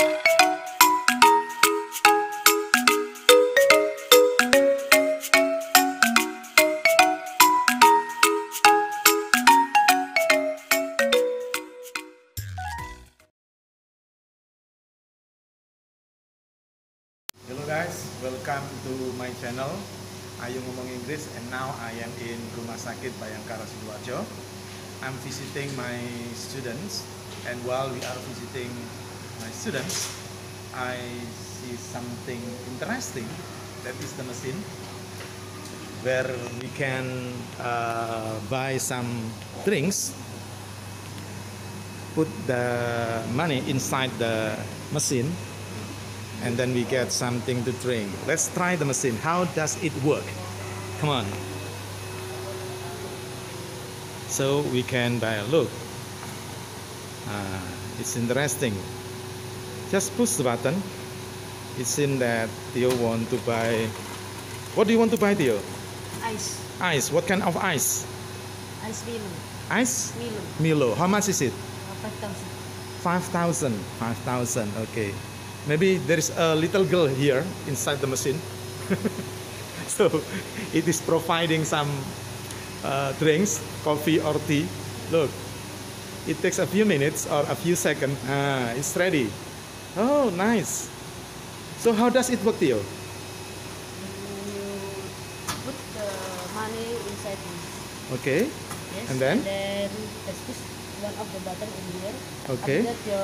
Hello guys, welcome to my channel. Ayo ngomong Inggris, and now I am in Rumah Sakit Bhayangkara, Sidoarjo. I'm visiting my students, and while we are visiting my students, I see something interesting. That is the machine where we can buy some drinks, put the money inside the machine, and then we get something to drink. Let's try the machine. How does it work? Come on. So we can buy a look. It's interesting. Just push the button. It seems that Theo want to buy. What do you want to buy, Theo? Ice. Ice. What kind of ice? Ice Milo. Ice? Milo. Milo. How much is it? 5,000. 5,000. 5,000. Okay. Maybe there is a little girl here inside the machine. So it is providing some drinks, coffee or tea. Look, it takes a few minutes or a few seconds. It's ready. Oh, nice. So how does it work, Theo? You put the money inside this. Okay. Yes. And then just push one of the button in here. Okay. After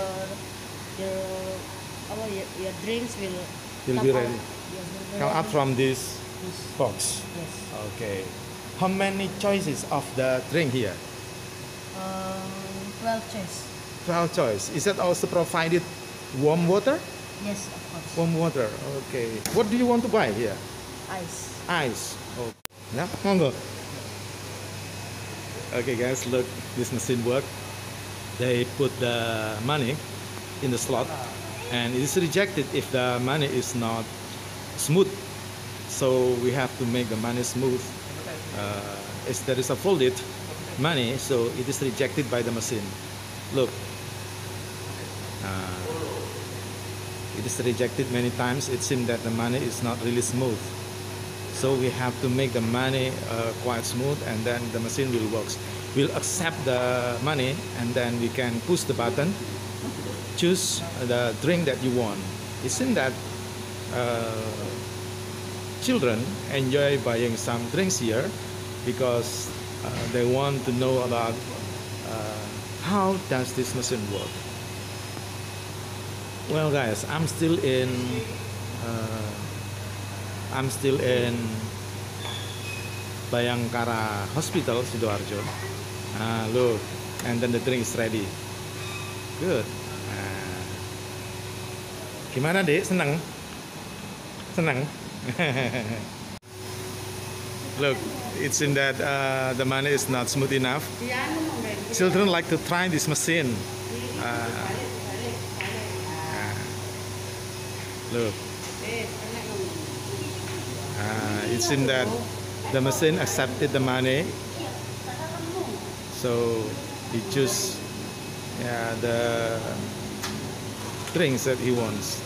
that your drinks will Will be ready. Yes, will be Come out ready. from this This. box. Yes. Okay. How many choices of the drink here? 12 choice. 12 choice. Is that also provided warm water? Yes, of course. Warm water. Okay. What do you want to buy here? Ice. Ice. Oh. Yeah, monggo. Okay guys, look, this machine work. They put the money in the slot, and it is rejected if the money is not smooth. So we have to make the money smooth. If there is a folded money, so it is rejected by the machine. Look, it is rejected many times. It seems that the money is not really smooth. So we have to make the money quite smooth, and then the machine will work. We'll accept the money, and then we can push the button, choose the drink that you want. It seems that children enjoy buying some drinks here because they want to know about how does this machine work. Well guys, I'm still in Bhayangkara Hospital, Sidoarjo. Look, and then the drink is ready. Good. Gimana dek? Senang? Senang? Look, it seems that the money is not smooth enough. Children like to try this machine. Look. It seems that the machine accepted the money, so he choose the drinks that he wants,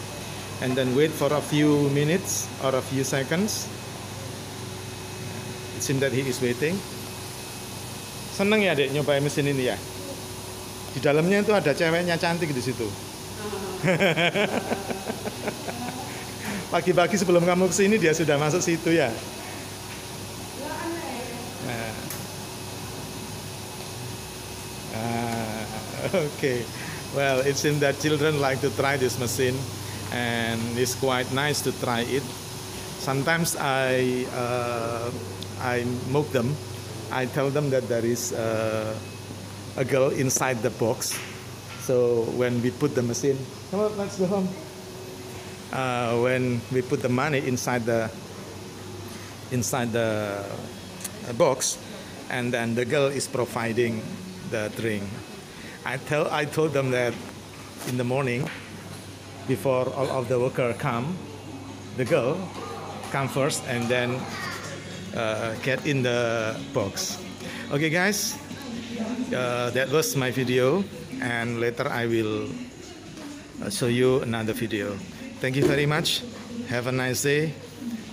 and then wait for a few minutes or a few seconds. It seems that he is waiting. Seneng ya dek nyobain mesin ini ya? Di dalamnya itu ada ceweknya cantik di situ. Pagi-pagi sebelum kamu kesini dia sudah masuk situ ya. Okay. Well, it seems that children like to try this machine, and it's quite nice to try it. Sometimes I mock them. I tell them that there is a girl inside the box. So when we put the machine, come on, let's go home. When we put the money inside the box, and then the girl is providing the drink. I told them that in the morning, before all of the workers come, the girl come first and then get in the box. Okay guys, that was my video, and later I will show you another video. Thank you very much. Have a nice day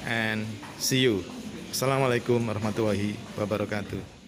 and see you. Assalamualaikum warahmatullahi wabarakatuh.